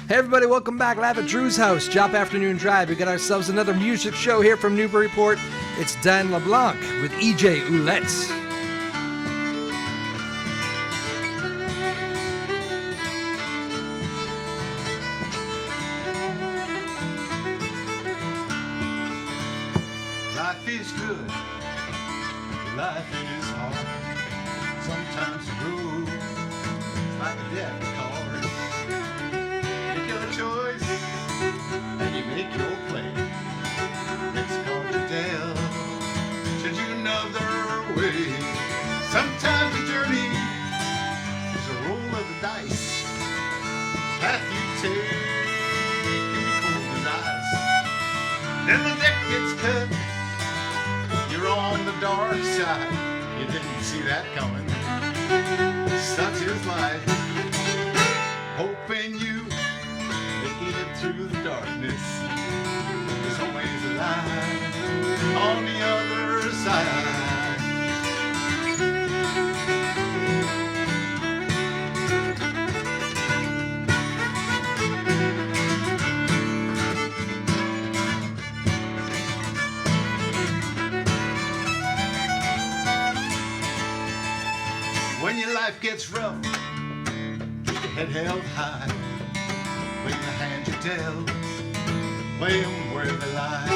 Hey everybody, welcome back live at Drew's house, Joppa Afternoon Drive. We got ourselves another music show here from Newburyport. It's Dan Leblanc with EJ Ouellette. Life is good, life is hard. Sometimes the road is like a deck of cards. Make your choice and you make your play. Next card you dealt, should you another way. Sometimes the journey is a roll of the dice. Path you take can be cold as ice. Then the deck gets cut. You're on the dark side. You didn't see that coming. Such is life. Hoping you make it through the darkness. There's always a light on the other side. When your life gets rough, keep your head held high. Play the hand you dealt, play them where they lie.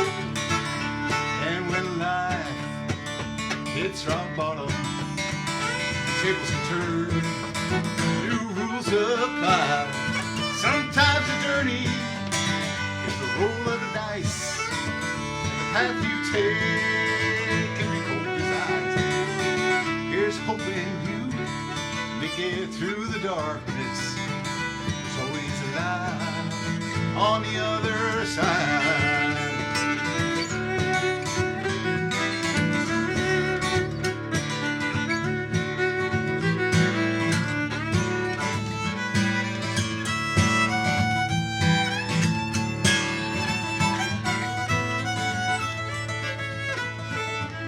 And when life hits rock bottom, the tables can turn, new rules apply. Sometimes the journey is the roll of the dice, and the path you take can be cold as ice. Here's hoping you make it through the darkness. There's always a light on the other side.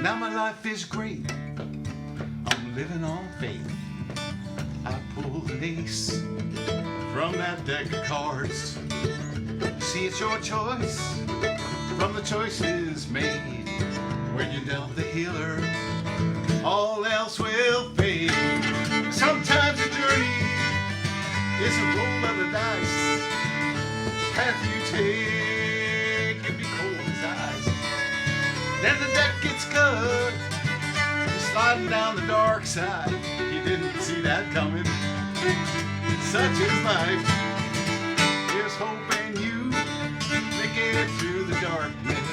Now my life is great. I'm living on faith. I pulled an ace from that deck of cards. See, it's your choice from the choices made. When you dealt the healer, all else will fade. Sometimes the journey is a roll of the dice. The path you take can be cold as ice. Then the deck gets cut. You're sliding down the dark side. Didn't see that coming. Such is life. Here's hoping you make it through the darkness.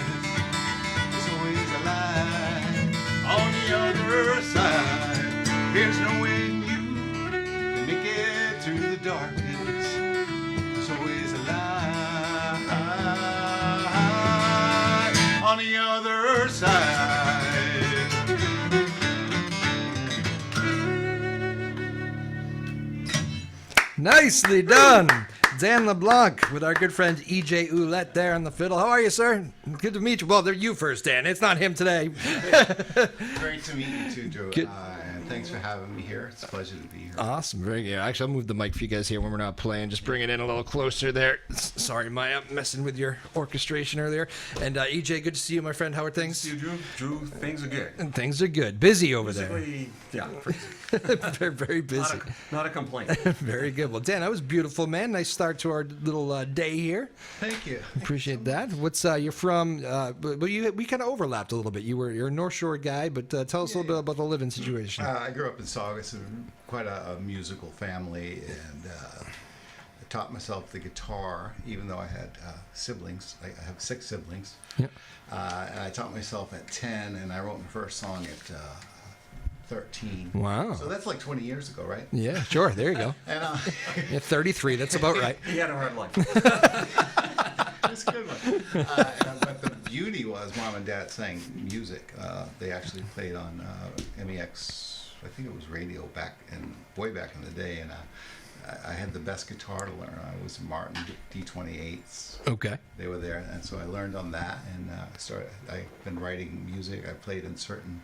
There's always a light on the other side. Here's knowing you can make it through the darkness. There's always a light on the other side. Nicely done. Dan LeBlanc with our good friend EJ Ouellette there on the fiddle. How are you, sir? Good to meet you. Well, they're you first, Dan. It's not him today. Great to meet you too, Joe. And thanks for having me here. It's a pleasure to be here. Awesome. Very good. Actually, I'll move the mic for you guys here when we're not playing. Just bring it in a little closer there. Sorry, Maya, messing with your orchestration earlier. And EJ, good to see you, my friend. How are things? Good to see you, Drew. Things are good. And things are good. Busy over there. Yeah. very, very busy. Not a complaint. Very good. Well, Dan, that was beautiful, man. Nice start to our little day here. Thank you. Appreciate that. What's you're from? We kind of overlapped a little bit. You're a North Shore guy, but tell us a little bit about the living situation. I grew up in Saugus, quite a musical family, and I taught myself the guitar, even though I had siblings. I have 6 siblings. Yeah. And I taught myself at 10, and I wrote my first song at 13. Wow. So that's like 20 years ago, right? Yeah, sure. There you go. And Yeah, 33. That's about right. He had a hard life. It's a good one. But the beauty was Mom and Dad sang music. They actually played on MEX, I think it was radio way back in the day, and I had the best guitar to learn. I was Martin D28s. Okay. They were there, and so I learned on that, and I've been writing music. I played in certain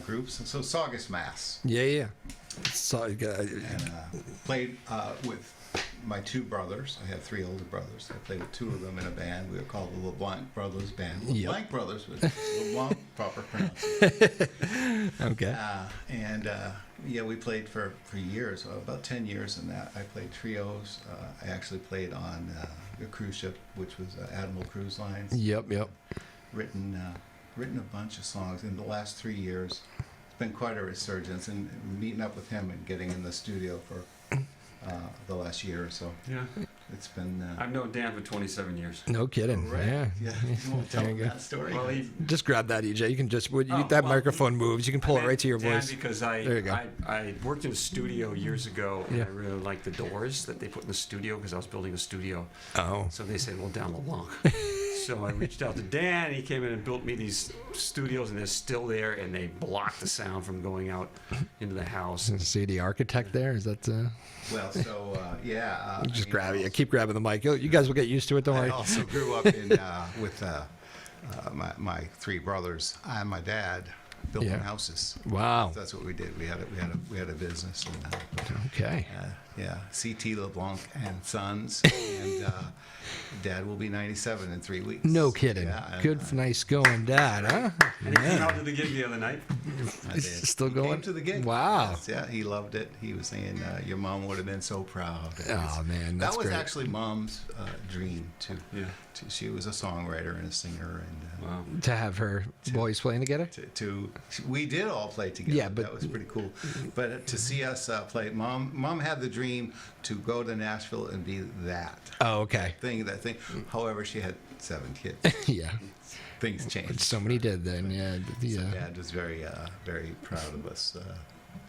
groups, and so Saugus Mass. Yeah. So, And played with my two brothers. I have three older brothers. I played with two of them in a band. We were called the Leblanc Brothers Band. Leblanc Brothers, but Leblanc proper pronunciation. Okay. Yeah, we played for years, about 10 years in that. I played trios. I actually played on a cruise ship, which was Admiral Cruise Lines. Yep. Written a bunch of songs in the last 3 years. It's been quite a resurgence, and meeting up with him and getting in the studio for the last year or so. Yeah. It's been. I've known Dan for 27 years. No kidding. Right. Yeah. You want to tell There you them go. that story? Well, he, Just grab that, EJ. You can just that well, microphone moves. You can pull it right to your Dan, voice. because There you go. I worked in a studio years ago, and Yeah. I really liked the doors that they put in the studio because I was building a studio. Oh. So they said, well, down Leblanc. So I reached out to Dan, and he came in and built me these studios, and they're still there, and they block the sound from going out into the house. See the architect there? Is that? Well, so yeah. Just grab it. Keep grabbing the mic. You guys will get used to it. Don't I worry. also grew up in with my three brothers. I and my dad building Yeah. houses. Wow. That's what we did. We had a business. And, Okay. yeah, CT LeBlanc and Sons, and Dad will be 97 in 3 weeks. No kidding. Yeah, Good, nice going, Dad, huh? And he came out to the gig the other night. I Is did. still He going? came to the gig. Wow. Yes, yeah, he loved it. He was saying, "Your mom would have been so proud." Oh man, that's that was great. actually Mom's dream too. Yeah. She was a songwriter and a singer, and Wow. To have her boys playing together. we did all play together. Yeah, but- that was pretty cool. But to see us play, Mom had the dream to go to Nashville and be that Oh, okay. thing. However, she had 7 kids. Yeah. Things changed. So many did then. Yeah. So Yeah. Dad was very proud of us.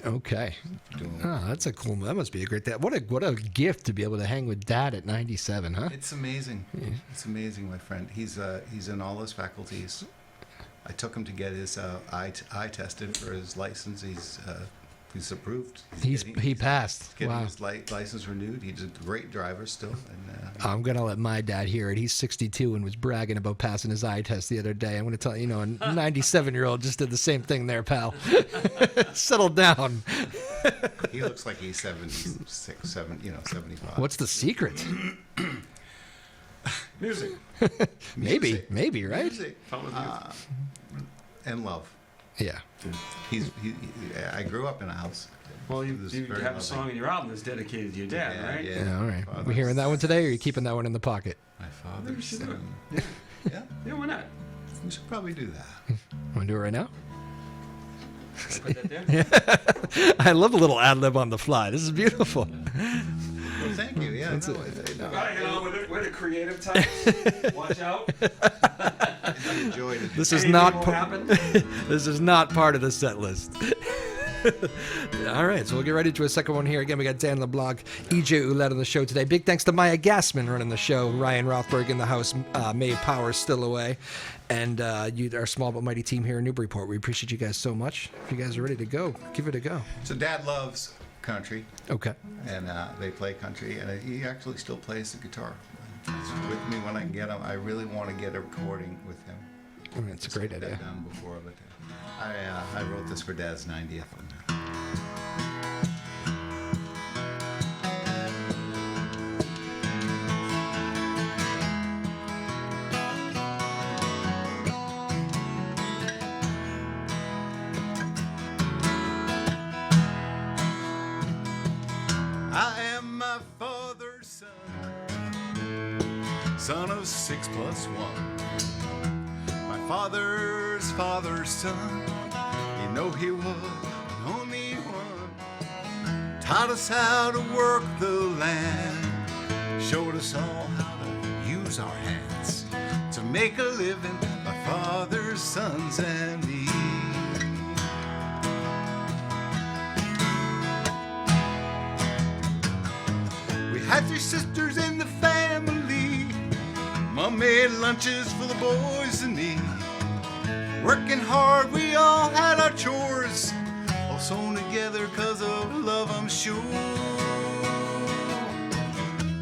Okay. Doing Oh, that's a cool. That must be a great. What a gift to be able to hang with Dad at 97, huh? It's amazing. It's amazing, my friend. He's in all his faculties. I took him to get his eye tested for his license. He's approved. He passed. Getting Wow. his license renewed. He's a great driver still. And I'm gonna let my dad hear it. He's 62 and was bragging about passing his eye test the other day. I'm gonna tell you, a 97-year-old just did the same thing there, pal. Settle down. he looks like he's 76, 75. What's the secret? Music. Music. Maybe, right? Music. Fun with music. And love. Yeah. I grew up in a house. Well, you It was have very a loving. song in your album that's dedicated to your dad, Yeah, right? yeah. Yeah. All right. Father, We hearing that one today, or are you keeping that one in the pocket? My father's should do son. Yeah. Yeah, Yeah, why not? we should probably do that. Want to do it right now? Should I put that there? I love a little ad lib on the fly. This is beautiful. Well, thank you. Yeah, We're the creative types. Watch out. I enjoyed it. This is Anything not will pa- happen. This is not part of the set list. All right, so we'll get ready to a second one here. Again, we got Dan LeBlanc, EJ Ouellette on the show today. Big thanks to Maya Gassman running the show, Ryan Rothberg in the house, Mae Power still away, and our small but mighty team here in Newburyport. We appreciate you guys so much. If you guys are ready to go, give it a go. So Dad loves country, Okay. and they play country, and he actually still plays the guitar. He's with me when I can get him. I really want to get a recording with him. I mean, it's a great I've idea. done before, but I wrote this for Dad's 90th. I am my father's son of 6 plus 1. My father's son, he was the only one. Taught us how to work the land, showed us all how to use our hands to make a living. My father's sons and me. We had 3 sisters in the family. Mom made lunches for the boys and me. Working hard, we all had our chores, all sewn together 'cause of love, I'm sure.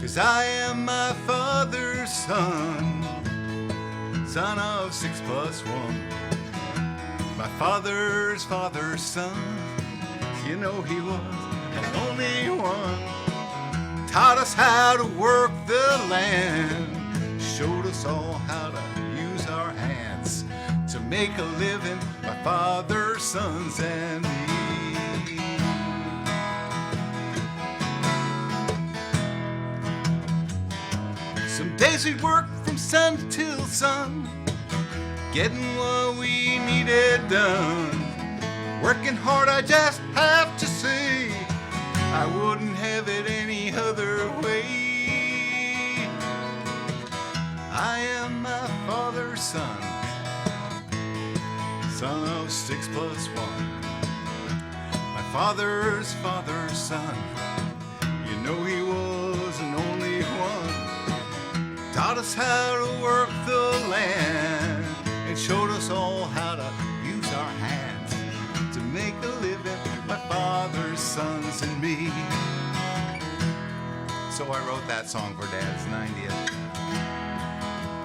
'Cause I am my father's son, son of 6 plus 1. My father's son, he was the only one. taught us how to work the land, showed us all how to use our hands to make a living, my father's sons and me. Some days we'd work from sun till sun, getting what we needed done. Working hard, I just have to say, I wouldn't have it any other way. I am my father's son, son of 6 plus 1. My father's son, you know he was an only one. Taught us how to work the land and showed us all how to use our hands to make a living, my father's sons and me. So I wrote that song for Dad's 90th.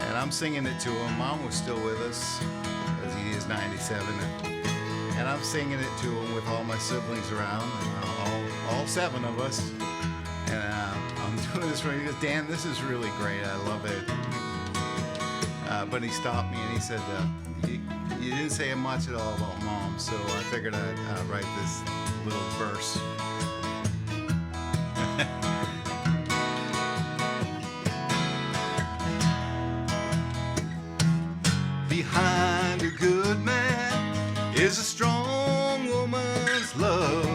And I'm singing it to him. Mom was still with us, as he is 97. And I'm singing it to him with all my siblings around, all 7 of us. And I'm doing this for him. He goes, Dan, this is really great. I love it. But he stopped me and he said, you didn't say much at all about Mom, so I figured I'd write this little verse. Behind a good man is a strong woman's love.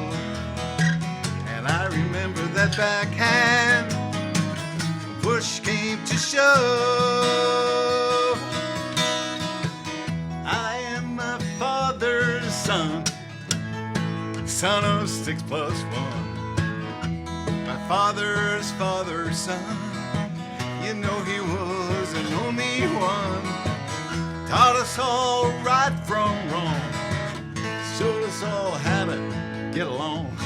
And I remember that backhand when push came to shove. I am my father's son, son of 6 plus 1. My father's son, you know he was an only one. Taught us all right from wrong, showed us all how to get along,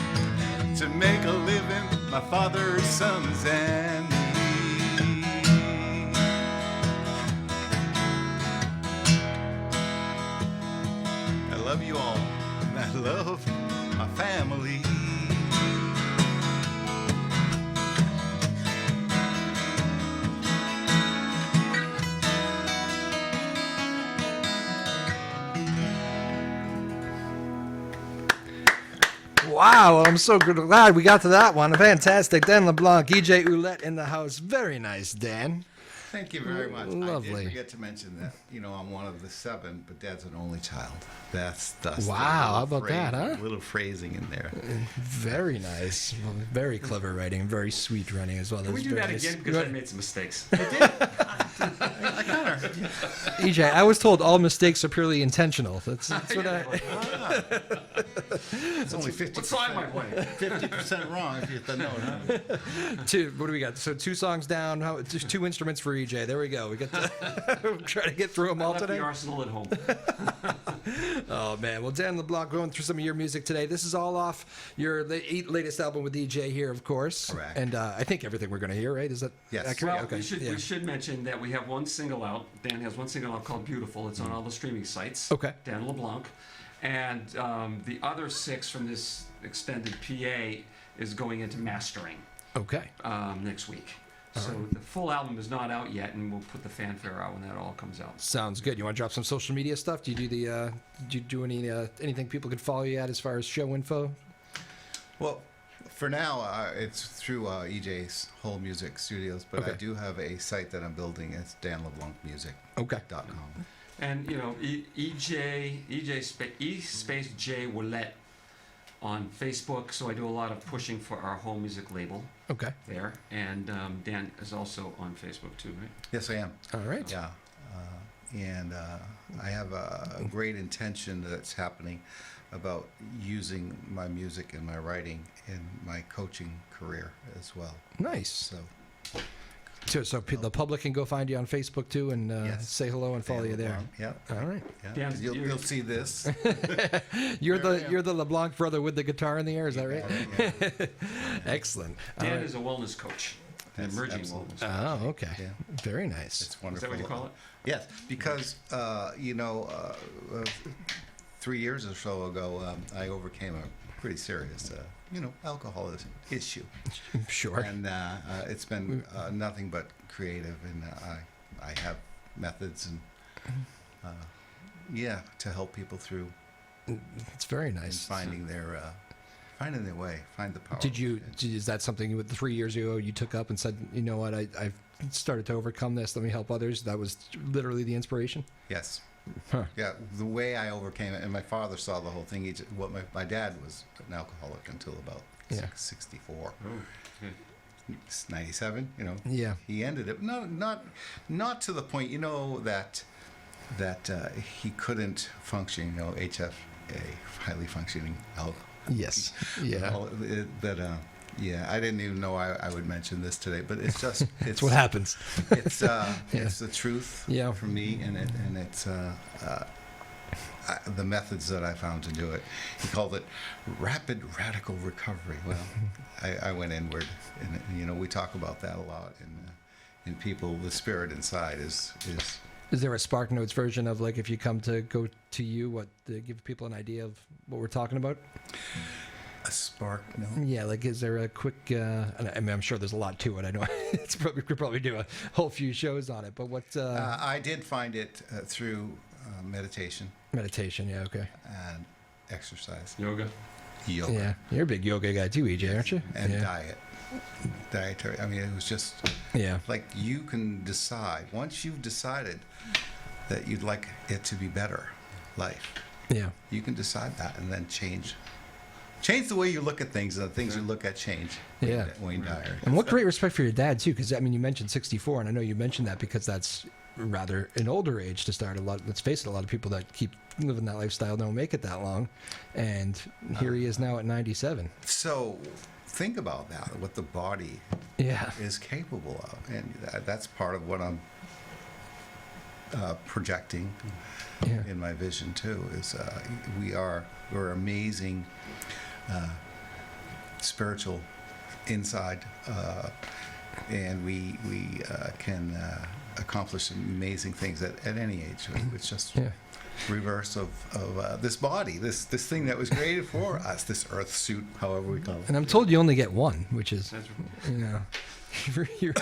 to make a living, my father's sons and me. I love you all, and I love my family. Wow, well, I'm so glad we got to that one. Fantastic. Dan LeBlanc, EJ Ouellette in the house. Very nice, Dan. Thank you very much. Lovely. I did forget to mention that, I'm one of the 7, but Dad's an only child. That's Wow, how about that, huh? A little phrasing in there. Very nice. Well, very clever writing. Very sweet writing as well. Can we do that nice. again? Because I made some mistakes. I kind of. EJ, I was told all mistakes are purely intentional. That's what I... It's only 50%. What song am I playing? 50% wrong if you hit the note, huh? What do we got? So 2 songs down. Just 2 instruments for EJ. There we go. We got to try to get through them all I left today. the arsenal at home. Oh man, well, Dan LeBlanc, going through some of your music today. This is all off your latest album with EJ here, of course. Correct. And I think everything we're going to hear, right? Is that Yes. accurate? Well, Okay. we should mention that we have one single out. Dan has one single out called Beautiful. It's on all the streaming sites. Okay. Dan LeBlanc. And the other 6 from this extended PA is going into mastering Okay. next week. So the full album is not out yet, and we'll put the fanfare out when that all comes out. Sounds good. You want to drop some social media stuff? Do you do anything people could follow you at as far as show info? Well, for now, it's through EJ's Whole Music Studios, but Okay. I do have a site that I'm building. It's danleblancmusic.com. Okay. And EJ space J Ouellette on Facebook. So I do a lot of pushing for our whole music label Okay. there. And Dan is also on Facebook too, right? Yes, I am. All right. Yeah. And I have a great intention that's happening about using my music and my writing in my coaching career as well. Nice. So The public can go find you on Facebook too and Yes. say hello and follow you there. Yeah. All right. Yeah. Dan, 'Cause you'll see this. You're There I am. the LeBlanc brother with the guitar in the air. Is that right? Excellent. All Dan right. is a wellness coach, an That's emerging absolutely- wellness coach. Oh, okay. Yeah. Very nice. It's Is wonderful. that what you call it? Yes, because 3 years or so ago, I overcame a pretty serious, alcoholism issue. Sure. And it's been nothing but creative, and I have methods and to help people through It's very and nice. finding their way, find the power. Is that something with 3 years ago you took up and said, you know what, I've started to overcome this, let me help others? That was literally the inspiration? Yes. Huh. Yeah, the way I overcame it, and my father saw the whole thing. My dad was an alcoholic until about 64. Oh, It's 97. Yeah. He ended it. Not to the point. That he couldn't function. HFA, highly functioning alcohol. Yes. Yeah. I didn't even know I would mention this today, but it's just That's what happens. It's it's the truth for me, and it's the methods that I found to do it. He called it rapid radical recovery. Well, I went inward, and we talk about that a lot in people. The spirit inside is. Is there a Spark Notes version of, like, if you come to go to you, to give people an idea of what we're talking about? A spark note? Yeah, like, is there a quick, I'm sure there's a lot to it. I know we could probably do a whole few shows on it, but what... I did find it through meditation. Meditation, yeah, okay. And exercise. Yoga. Yeah, you're a big yoga guy too, EJ, aren't you? And diet. Dietary. I mean, it was just... Yeah. Like, you can decide. Once you've decided that you'd like it to be better, life. Yeah. You can decide that and then change the way you look at things, and the things you look at change. Yeah. Wayne Dyer. And what great respect for your dad too, because you mentioned 64, and I know you mentioned that because that's rather an older age to start. Let's face it, a lot of people that keep living that lifestyle don't make it that long, and here he is now at 97. So think about that, what the body is capable of, and that's part of what I'm projecting in my vision too. Is we're amazing. Spiritual inside, and we can accomplish amazing things at any age. It's just reverse of this body, this thing that was created for us, this earth suit, however we call it. And I'm told you only get one, which is, That's you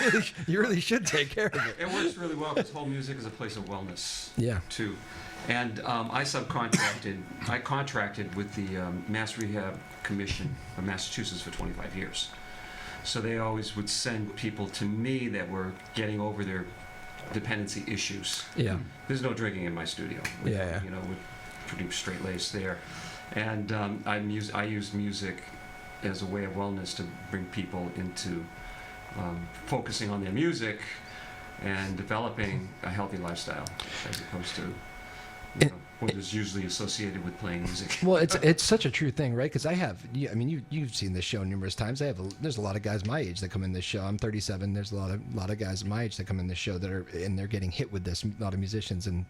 really should take care of it. It works really well because whole music is a place of wellness. Yeah. Too. And I contracted with the Mass Rehab Commission of Massachusetts for 25 years. So they always would send people to me that were getting over their dependency issues. Yeah. There's no drinking in my studio. Yeah. We're pretty straight-laced there. And I use music as a way of wellness to bring people into focusing on their music and developing a healthy lifestyle, as opposed to what is usually associated with playing music. Well, it's such a true thing, right? Because you've seen this show numerous times. There's a lot of guys my age that come in this show. I'm 37. There's a lot of guys my age that come in this show they're getting hit with this. A lot of musicians, and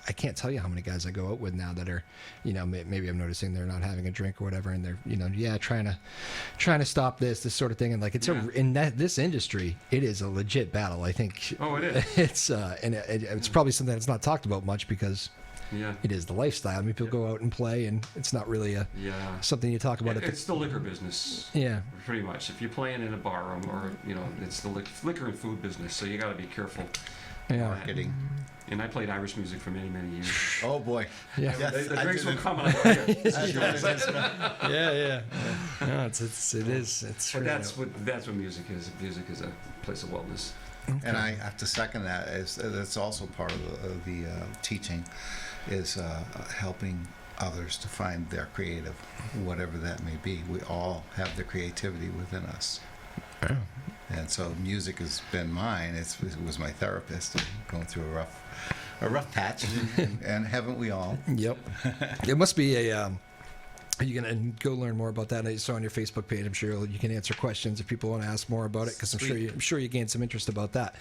I can't tell you how many guys I go out with now that are, maybe I'm noticing they're not having a drink or whatever, and they're, trying to stop this sort of thing, and like this industry, it is a legit battle. I think. Oh, it is. It's probably something that's not talked about much because. Yeah. It is the lifestyle. I mean, people go out and play, and it's not really something you talk about. It's the liquor business. Yeah. Pretty much. If you're playing in a bar room, or it's the liquor and food business, so you got to be careful. Yeah. Marketing. And I played Irish music for many, many years. Oh boy. Yeah. Yes, the drinks will come out here. Yeah. No, it is. But that's what music is. Music is a place of wellness. Okay. And I have to second that. That's also part of the teaching, is helping others to find their creative, whatever that may be. We all have the creativity within us. Yeah. And so music has been mine. It was my therapist, going through a rough patch, and haven't we all? Yep. It must be a. Are you going to go learn more about that? I saw on your Facebook page. I'm sure you can answer questions if people want to ask more about it, because I'm sure you gained some interest about that.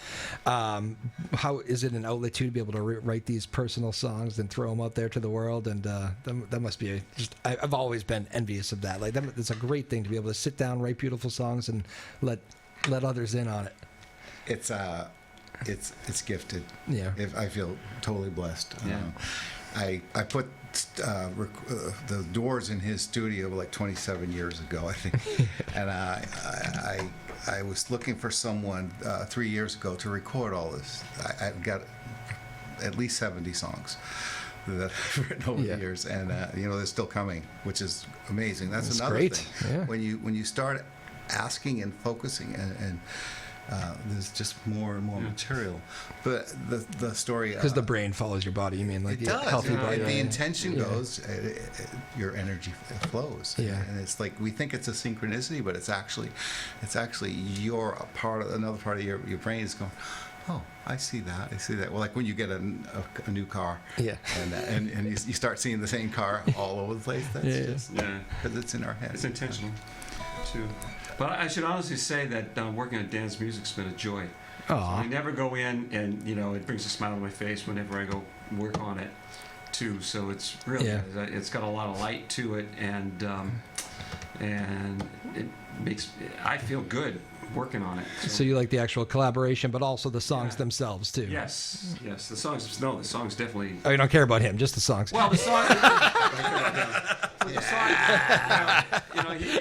How is it an outlet too to be able to write these personal songs and throw them out there to the world? And that must be I've always been envious of that. Like it's a great thing to be able to sit down, write beautiful songs, and let others in on it. It's gifted. Yeah. I feel totally blessed. Yeah. I put the doors in his studio like 27 years ago, I think. And I was looking for someone 3 years ago to record all this. I've got at least 70 songs that I've written over the years, and they're still coming, which is amazing. That's another great. thing. Yeah. When you start asking and focusing, and there's just more and more material. But the story, Because the brain follows your body. You mean like it the does. healthy body? The intention goes, your energy flows. Yeah. And it's like we think it's a synchronicity, but it's actually you're a part of another part of your brain is going, oh, I see that. Well, like when you get a new car, and you start seeing the same car all over the place. That's just because it's in our head. It's intentional, too. But I should honestly say that working on Dan's music's been a joy. So I never go in and, it brings a smile on my face whenever I go work on it, too. So it's really, it's got a lot of light to it, and it I feel good working on it. So you like the actual collaboration, but also the songs themselves, too? Yes. The songs definitely... Oh, you don't care about him, just the songs. Well, the song...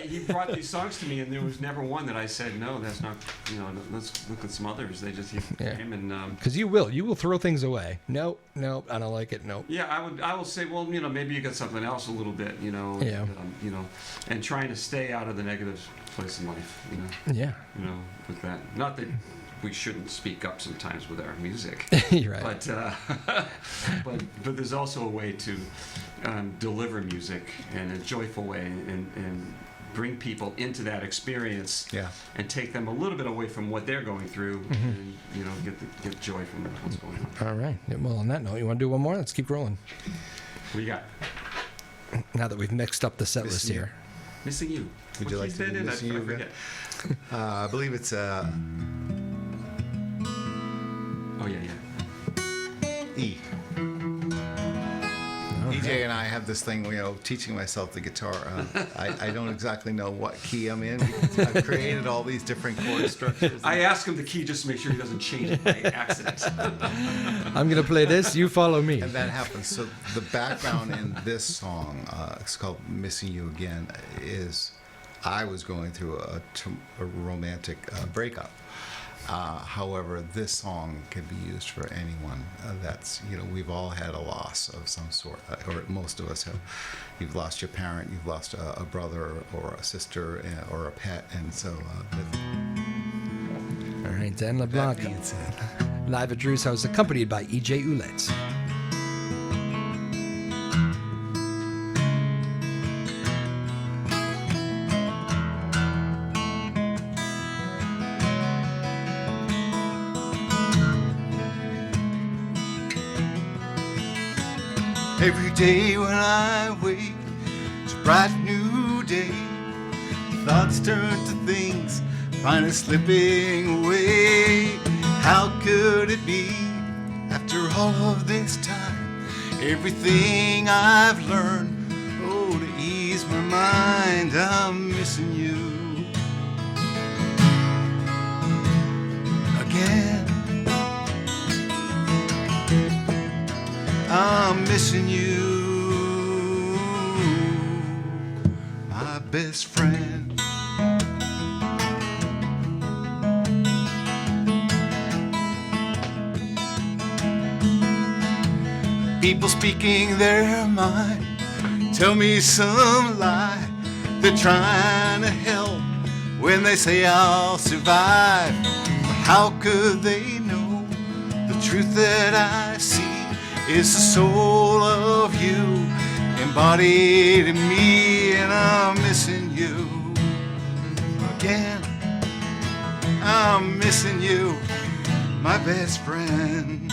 he brought these songs to me, and there was never one that I said, no, that's not, let's look at some others. They just came and... Because you will throw things away. Nope, I don't like it, nope. Yeah, I will say, well, maybe you got something else a little bit, and trying to stay out of the negative place in life, Yeah. With that. Not that we shouldn't speak up sometimes with our music. You're right. But there's also a way to deliver music in a joyful way and bring people into that experience and take them a little bit away from what they're going through and get joy from what's going on. All right. Well, on that note, you want to do one more? Let's keep rolling. What do you got? Now that we've mixed up the set list here. Missing You. Would you like to do Missing You again? I believe it's E. EJ and I have this thing, teaching myself the guitar. I don't exactly know what key I'm in. I've created all these different chord structures. I ask him the key just to make sure he doesn't change it by accident. I'm going to play this, you follow me. And that happens. So the background in this song, it's called Missing You Again, is I was going through a romantic breakup. However, this song can be used for anyone that's, we've all had a loss of some sort, or most of us have. You've lost your parent, you've lost a brother or a sister or a pet, and so... All right, Dan Leblanc, live at Drew's house, accompanied by E.J. Ouellette. Every day when I wake, it's a bright new day. Thoughts turn to things, finally slipping away. How could it be, after all of this time, everything I've learned, to ease my mind, I'm missing you again. I'm missing you, my best friend. People speaking their mind, tell me some lie. They're trying to help when they say I'll survive. How could they know the truth that I see is the soul of you embodied in me, and I'm missing you again. I'm missing you, my best friend.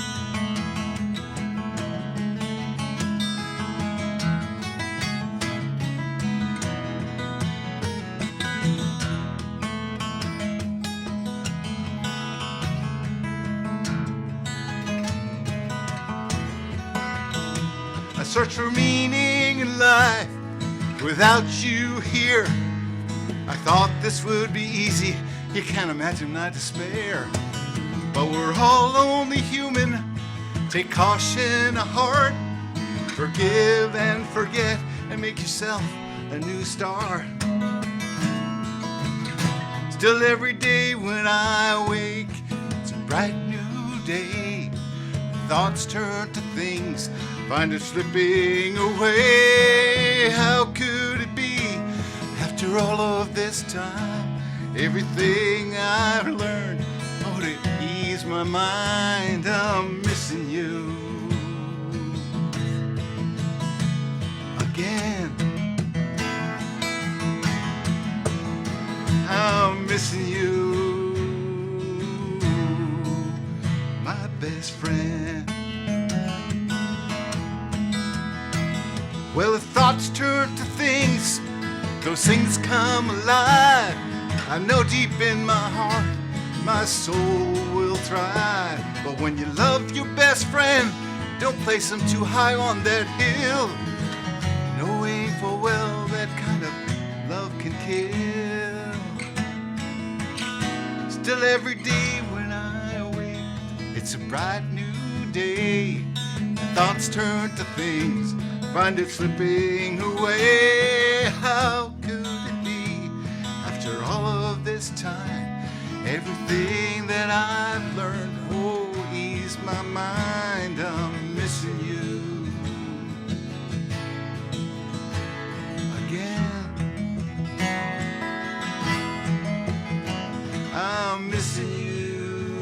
Search for meaning in life without you here. I thought this would be easy. You can't imagine my despair. But we're all only human. Take caution to heart. Forgive and forget and make yourself a new star. Still every day when I wake, it's a bright new day. Thoughts turn to things, find it slipping away. How could it be, after all of this time, everything I've learned, oh, to ease my mind, I'm missing you again. I'm missing you, my best friend. Well, the thoughts turn to things, those things come alive. I know deep in my heart, my soul will thrive. But when you love your best friend, don't place him too high on that hill, knowing full well that kind of love can kill. Still every day when I wake, it's a bright new day. Thoughts turn to things, find it slipping away. How could it be, after all of this time, everything that I've learned, oh, ease my mind, I'm missing you again. I'm missing you,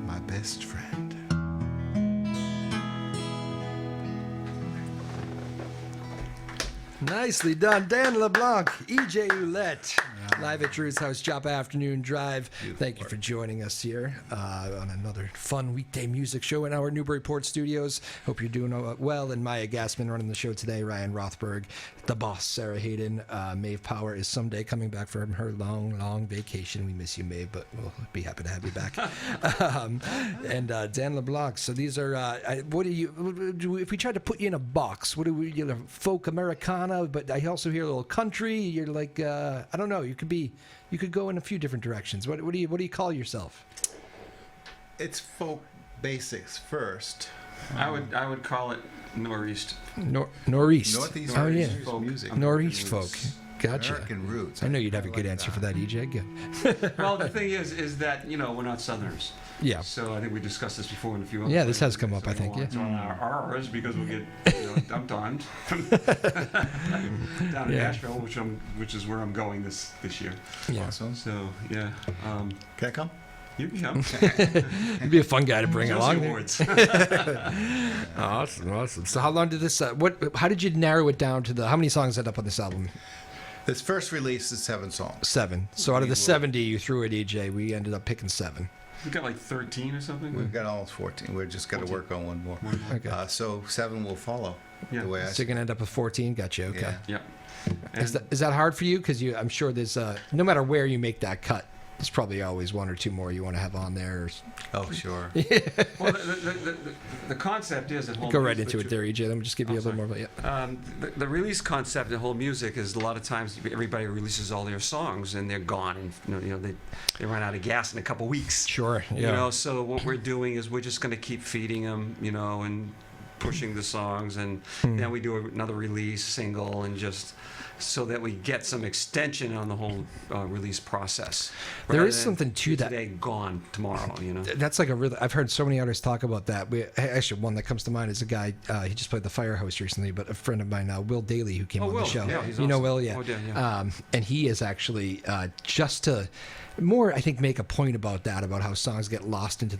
my best friend. Nicely done. Dan LeBlanc, EJ Ouellette, live at Drew's house, Joppa Afternoon Drive. Thank you for joining us here on another fun weekday music show in our Newburyport studios. Hope you're doing well. And Maya Gassman running the show today, Ryan Rothberg, the boss, Sarah Hayden. Maeve Power is someday coming back from her long vacation. We miss you, Maeve, but we'll be happy to have you back. And Dan LeBlanc. So these are, what do you, if we tried to put you in a box, what do we, you know, folk Americana, but I also hear a little country. You're like, I don't know, you could go in a few different directions. What do you call yourself? It's folk basics first. I would call it northeast. Northeast. Northeast. Oh yeah. folk. Music. Northeast folk. Gotcha. American roots. I know you'd have a good like answer that. for that, EJ. Good. Well, the thing is that, you know, we're not Southerners. Yeah. So I think we discussed this before in a few other Yeah, this has places. come up, So I think, we don't yeah. want it on our R's because we'll get, you know, dumped on down in Yeah. Nashville, which is where I'm going this year. Yeah. Awesome. So yeah, Can I come? you can come. You'd be a fun guy to bring Josie along. Awards. Awesome. So how long did this? How did you narrow it down to how many songs end up on this album? This first release is 7 songs. 7. So out of We the will- 70 you threw at EJ, we ended up picking 7. We got like 13 or something. We've got almost 14. We're just going to 14. work on one more. Okay. So 7 will follow. Yeah. The way I So you're gonna end up with 14. Gotcha. Okay. Yeah. Yeah. Is that hard for you? Because I'm sure there's no matter where you make that cut, there's probably always one or two more you want to have on there. Oh, sure. Well, the concept is that whole Go right music- into it there, EJ. Let me just give you a Oh, little more. Yeah. The release concept in whole music is a lot of times everybody releases all their songs and they're gone, and you know they run out of gas in a couple weeks. Sure. Yeah. You know, so what we're doing is we're just going to keep feeding them, you know, and pushing the songs, and then we do another release single, and just so that we get some extension on the whole release process. There Rather is than something to that. Today, gone tomorrow. You know. That's like I've heard so many artists talk about that. Actually, one that comes to mind is a guy, he just played the Firehouse recently, but a friend of mine, Will Daly, who came on Will, the show. yeah, he's you know awesome. Will, yeah. Oh, yeah. And he is actually just to more, I think, make a point about that, about how songs get lost into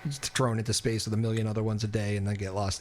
thrown into space with a million other ones a day and then get lost.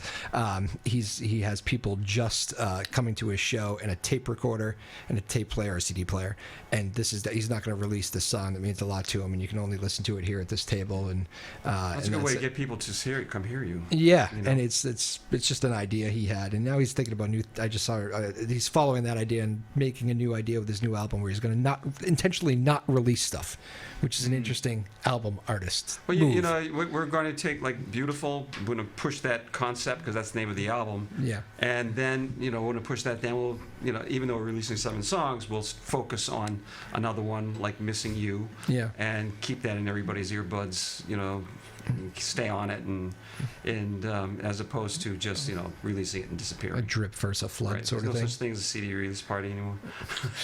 He has people just coming to his show and a tape recorder and a tape player or CD player, and he's not going to release this song. That means a lot to him, and you can only listen to it here at this table. And That's a and good way to it. get people to come hear you. Yeah, you know? and it's just an idea he had, and now he's thinking about I just saw he's following that idea and making a new idea with his new album where he's going to intentionally not release stuff, which is an interesting album artist. Well, move. you know, we're going to take like Beautiful. We're going to push that concept because that's the name of the album. Yeah. And then, you know, we're going to push that. Then we'll, you know, even though we're releasing 7 songs, we'll focus on another one like Missing You. Yeah. And keep that in everybody's earbuds, you know, and stay on it, and as opposed to just releasing it and A disappearing. drip versus a flood Right. sort There's of no thing. such thing as a CD release party anymore.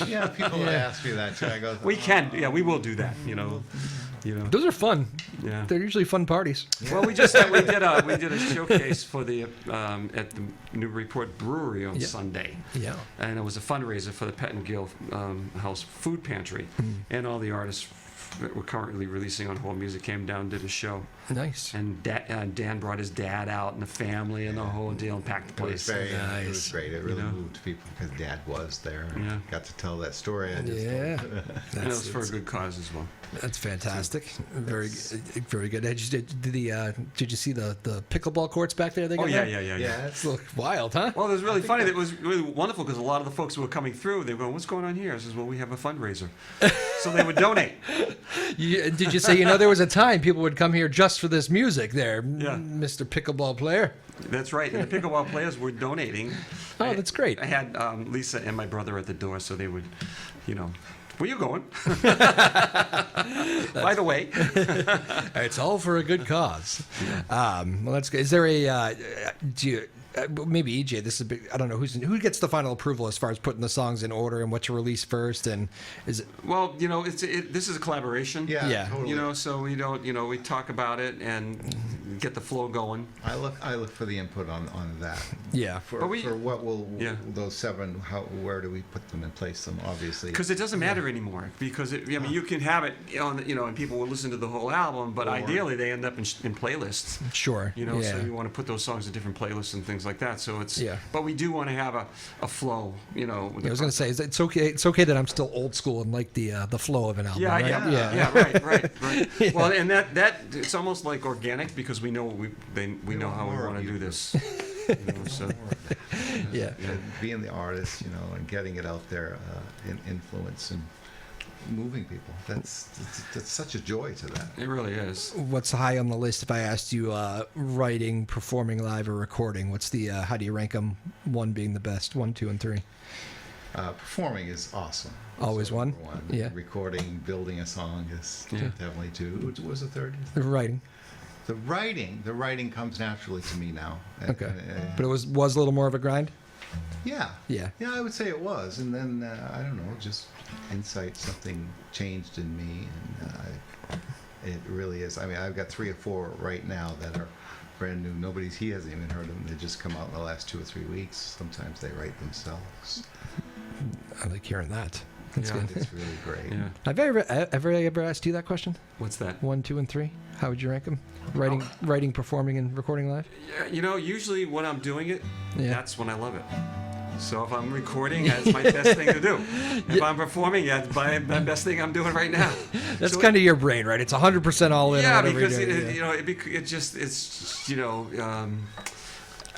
Yeah, people ask me that too. I go, We can, we will do that. Those are fun. Yeah. They're usually fun parties. Well, we did a showcase for the at the Newburyport Brewery on Yeah. Sunday, Yeah. and it was a fundraiser for the Pet and Gill House Food Pantry, and all the artists that were currently releasing on Hold Music came down, did a show, Nice. and Dan brought his dad out and the family and the whole deal and packed the It was place. very, it was Nice. great. It really You know? moved people because Dad was there. And Yeah. got to tell that story. I just Yeah. And it was for a good cause as well. That's fantastic. Very good. Did you see the pickleball courts back there? They Oh got yeah, there? yeah. Yeah, It's look wild, huh? Well, it was really funny. It was really wonderful because a lot of the folks who were coming through, they were going, "What's going on here?" I says, "Well, we have a fundraiser," so they would donate. Did you say there was a time people would come here just for this music? There, Yeah. Mr. Pickleball player. That's right. And the pickleball players were donating. Oh, that's great. I had Lisa and my brother at the door, so they would, where you going? By the way. It's all for a good cause. Well, that's good. Is there a do you? Maybe EJ, this is a big, I don't know who gets the final approval as far as putting the songs in order and what to release first, and is it? Well, this is a collaboration. Yeah, Yeah. totally. So we don't, we talk about it and get the flow going. I look for the input on that. Yeah. For But what will Yeah. those 7? Where do we put them and place them? Obviously. Because it doesn't matter anymore. Because you can have it on, and people will listen to the whole album, but Or- ideally they end up in playlists. Sure. So Yeah. you want to put those songs in different playlists and things like that. So it's, Yeah. but we do want to have a flow, with I the was going to say, it's okay. It's okay that I'm still old school and like the flow of an album. Yeah, right? yeah, right. Well, and that it's almost like organic because we know we know how we more want of to you. do this. So Yeah. Being the artist, and getting it out there, in influence and moving people. That's such a joy to that. it really is. What's high on the list if I asked you writing, performing live, or recording? What's the how do you rank them? 1 being the best, 1, 2, and 3. Performing is awesome. Always So, one? number one. Yeah. Recording, building a song is Yeah. definitely 2. What was the third? The writing. The writing comes naturally to me now. Okay. But it was a little more of a grind. Yeah. Yeah. Yeah, I would say it was. And then, I don't know, just insight, something changed in me. And it really is. I mean, I've got 3 or 4 right now that are brand new. He hasn't even heard them. They just come out in the last 2 or 3 weeks. Sometimes they write themselves. I like hearing that. That's Yeah. good. It's really great. Yeah. Have I ever asked you that question? What's that? 1, 2, and 3. How would you rank them? Writing, performing, and recording live. Yeah, usually when I'm doing it, Yeah. that's when I love it. So if I'm recording, that's my best thing to do. If I'm performing, that's my best thing I'm doing right now. That's So kind of your brain, right? It's 100% all in. Yeah, on whatever because you're doing,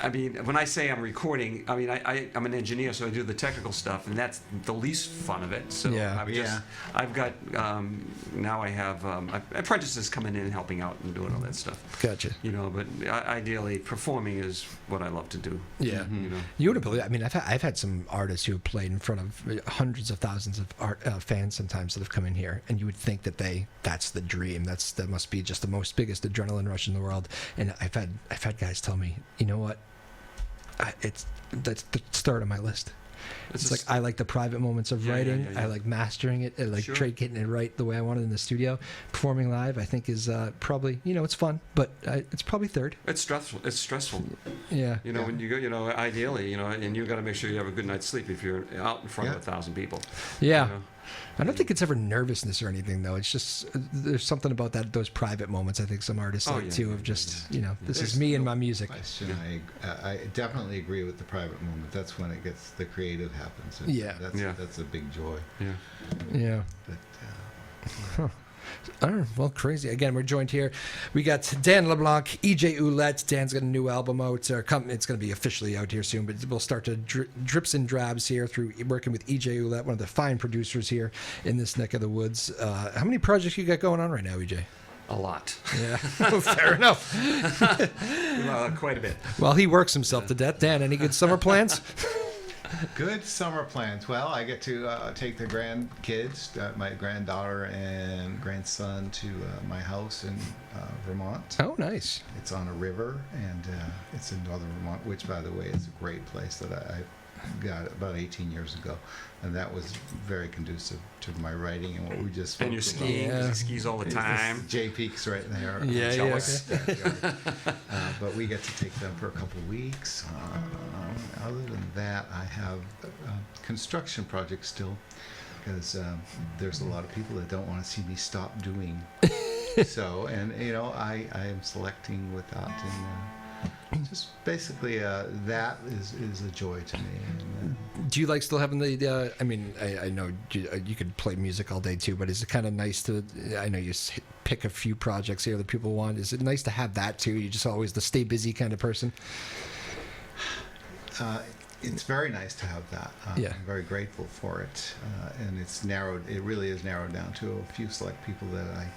I mean, when I say I'm recording, I mean I'm an engineer, so I do the technical stuff, and that's the least fun of it. So Yeah. I've got now I have apprentices coming in and helping out and doing all that stuff. Gotcha. But ideally, performing is what I love to do. Yeah. You wouldn't believe. I mean, I've had some artists who have played in front of hundreds of thousands of fans sometimes that have come in here, and you would think that that's the dream. That must be just the biggest adrenaline rush in the world. And I've had guys tell me, you know what? That's the start of my list. It's like I like the private moments of writing. yeah. I like mastering it. I like Sure. getting it right the way I want it in the studio. Performing live, I think, is probably it's fun, but it's probably third. It's stressful. It's stressful. Yeah. When you go, ideally, and you got to make sure you have a good night's sleep if you're out in front of 1,000 people. Yeah. You know? I don't think it's ever nervousness or anything, though. It's just there's something about those private moments. I think some artists too of just this is me and my music. Question. I definitely agree with the private moment. That's when it gets the creative happens. Yeah. That's a big joy. Yeah. Yeah. But, I don't know. Well, crazy. Again, we're joined here. We got Dan Leblanc, EJ Ouellette. Dan's got a new album out. It's going to be officially out here soon, but we'll start to drips and drabs here through working with EJ Ouellette, one of the fine producers here in this neck of the woods. How many projects you got going on right now, EJ? A lot. Yeah, fair enough. Quite a bit. Well, he works himself to death. Dan, any good summer plans? Good summer plans. Well, I get to take the grandkids, my granddaughter and grandson, to my house in Vermont. Oh, nice. It's on a river, and it's in northern Vermont, which, by the way, is a great place that I got about 18 years ago, and that was very conducive to my writing and what we just spoke And you're about. skiing, 'cause he skis all the time. J Peak's right there. Yeah, yeah, Jealous. But we get to take them for a couple of weeks. Other than that, I have construction projects still, because there's a lot of people that don't want to see me stop doing so, and I am selecting with that, and just basically that is a joy to me. And, Do you like still having the I mean, I know you could play music all day too, but is it kind of nice to, I know you pick a few projects here that people want. Is it nice to have that too? You just always the stay busy kind of person? it's very nice to have that. Yeah. I'm very grateful for it, and it really is narrowed down to a few select people that I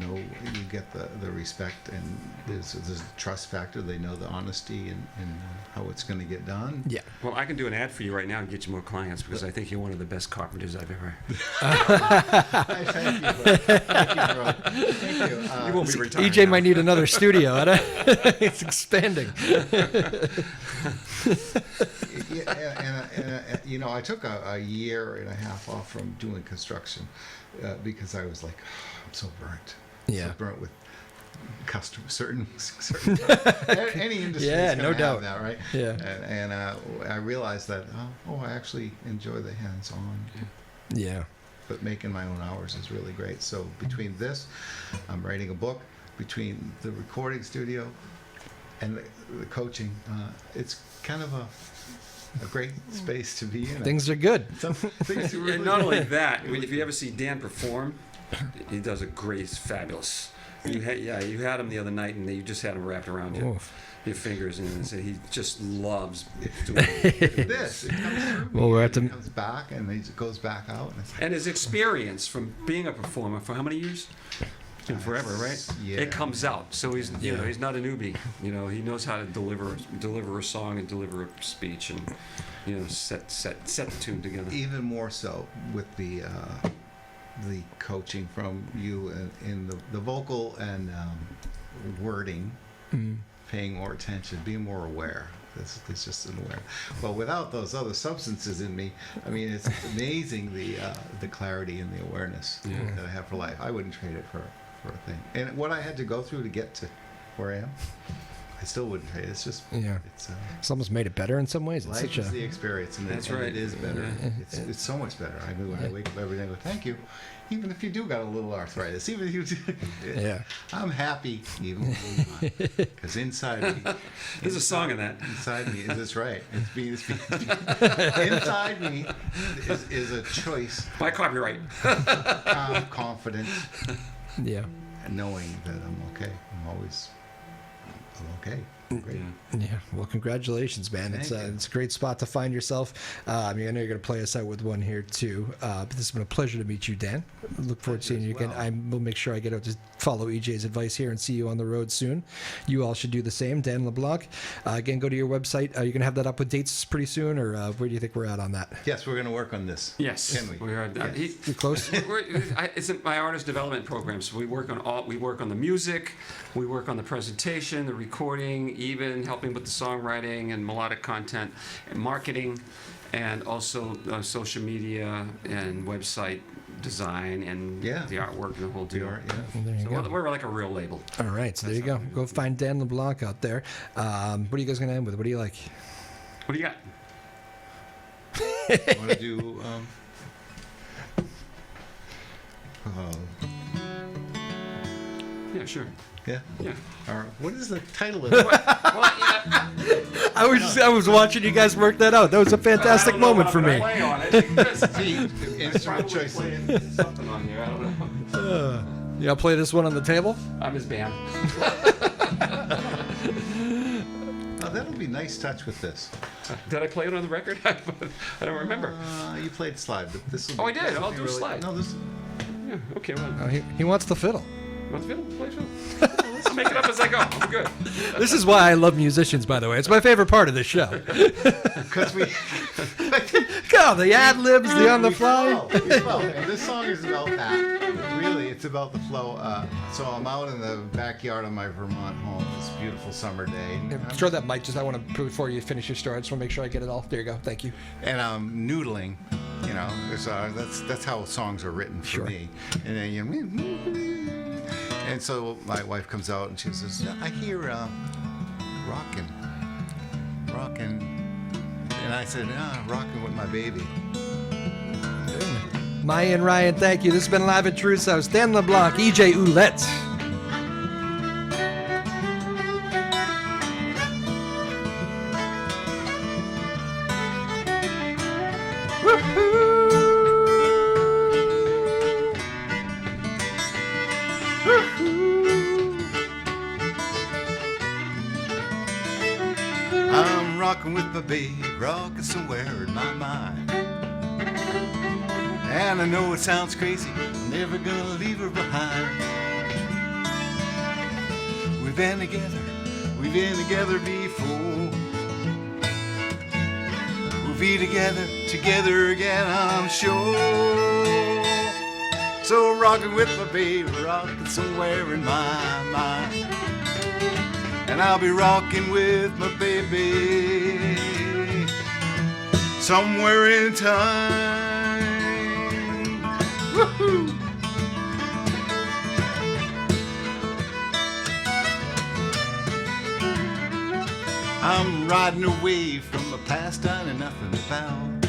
know. You get the respect, and there's a trust factor. They know the honesty and how it's going to get done. Yeah. Well, I can do an ad for you right now and get you more clients, because I think you're one of the best carpenters I've ever. Thank you, bro. Thank you. You won't be retired. EJ now. might need another studio. It's expanding. And I took a year and a half off from doing construction because I was like, I'm so burnt. Yeah. So burnt with customers, certain any industry. Yeah, is no gonna doubt. have that, right? Yeah. And I realized that I actually enjoy the hands-on. Yeah. But making my own hours is really great. So between this, I'm writing a book. Between the recording studio and the coaching, it's kind of a great space to be in. Things are good. Some things are really And not only good. that, if you ever see Dan perform, he does a great, he's fabulous. You had him the other night, and you just had him wrapped around your fingers, and he just loves doing This. It comes through Well, me, we're and at the- it comes back, and it goes back out. And it's like, And his experience from being a performer for how many years? Forever, right? Yeah. It comes out. So he's he's not a newbie. He knows how to deliver a song and deliver a speech, and set the tune together. even more so with the coaching from you in the vocal and wording, paying more attention, being more aware. It's just an aware. Well, without those other substances in me, I mean, it's amazing the clarity and the awareness that I have for life. I wouldn't trade it for a thing. And what I had to go through to get to where I am, I still wouldn't trade it. It's just It's almost made it better in some ways. It's life such is a the experience, and That's and right. it is better. Yeah. It's so much better. I mean, when I wake up every day, I go, thank you. Even if you do got a little arthritis, even if you do, Yeah. I'm happy, even because inside me, There's a song in that. inside me, that's right. Inside me is a choice, By copyright. confident, yeah. and knowing that I'm okay. I'm okay. Great. Yeah. Yeah, well, congratulations, man. Thank you. It's a great spot to find yourself. I know you're going to play us out with one here, too. But this has been a pleasure to meet you, Dan. Look forward to seeing you again. well. I will make sure I get out to follow EJ's advice here and see you on the road soon. You all should do the same, Dan Leblanc. Again, go to your website. You're going to have that up with dates pretty soon, or where do you think we're at on that? Yes, we're going to work on this. Yes. Can we? We are. Yes. You close? It's in my artist development program. So we work on the music, we work on the presentation, the recording, even helping with the songwriting and melodic content, and marketing, and also social media and website design and Yeah. the artwork and the whole We deal. are, yeah. There you So go. we're like a real label. All right, so there you go. Go find Dan LeBlanc out there. What are you guys going to end with? What do you like? What do you got? Want to do? Yeah, sure. Yeah. Yeah. What is the title of it? I was watching you guys work that out. That was a fantastic moment for me. Play on it because Instrument choice. something on here. I don't know. You all play this one on the table? I'm his band. Oh, that'll be nice touch with this. Did I play it on the record? I don't remember. You played slide, but this will. Oh, I did. I'll do a slide. No, this. Yeah. Okay. Well, Oh, he wants the fiddle. want the fiddle? Play fiddle. I'll make it up as I go. I'm good. This is why I love musicians, by the way. It's my favorite part of the show. Because we Go, the ad libs, the on the fly. we flow. And this song is about that. Really, it's about the flow. So I'm out in the backyard of my Vermont home. This beautiful summer day. Throw that mic. Just I want to before you finish your story. I just want to make sure I get it all. There you go. Thank you. And I'm noodling. You know, that's how songs are written for Sure. me. And then and so my wife comes out and she says, "I hear rocking." And I said, "Rocking with my baby." Maya and Ryan, thank you. This has been Live at Drew's House. Dan LeBlanc, EJ Ouellette. I'm rocking with my baby, rocking somewhere in my mind. And I know it sounds crazy, I'm never gonna leave her behind. We've been together before. We'll be together again, I'm sure. So rocking with my baby, rocking somewhere in my mind. And I'll be rocking with my baby somewhere in time. Woohoo! I'm riding away from a past I knew nothing about.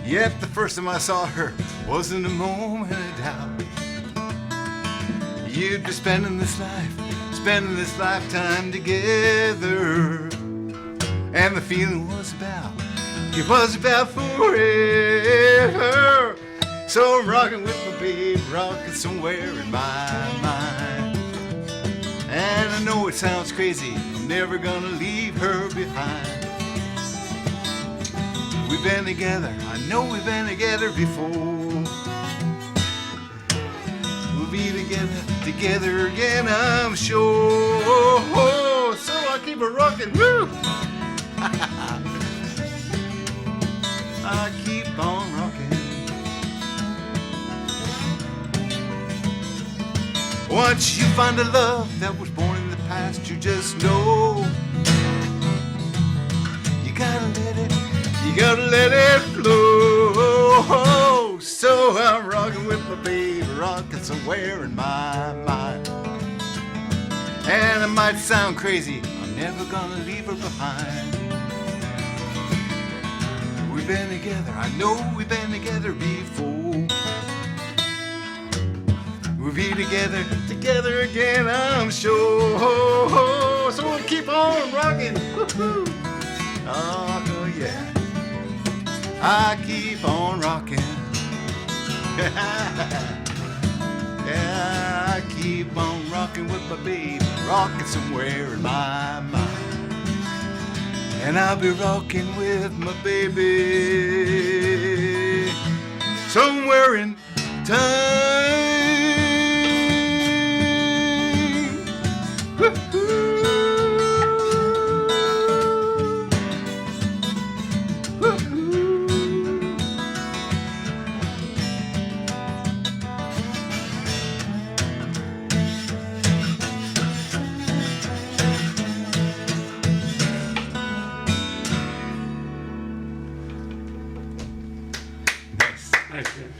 Yet the first time I saw her wasn't a moment of doubt. You'd be spending this lifetime together. And the feeling was about forever. So I'm rocking with my babe, rocking somewhere in my mind. And I know it sounds crazy, I'm never gonna leave her behind. We've been together, I know we've been together before. We'll be together again, I'm sure. So I'll keep her rocking, woo! I keep on rocking. Once you find a love that was born in the past, you just know you gotta let it flow. So I'm rocking with my baby, rocking somewhere in my mind. And it might sound crazy, I'm never gonna leave her behind. We've been together, I know we've been together before. We'll be together again, I'm sure. So we'll keep on rocking. Woo-hoo. Oh, yeah. I keep on rocking. Yeah, I keep on rocking with my baby, rocking somewhere in my mind. And I'll be rocking with my baby somewhere in time. Nice.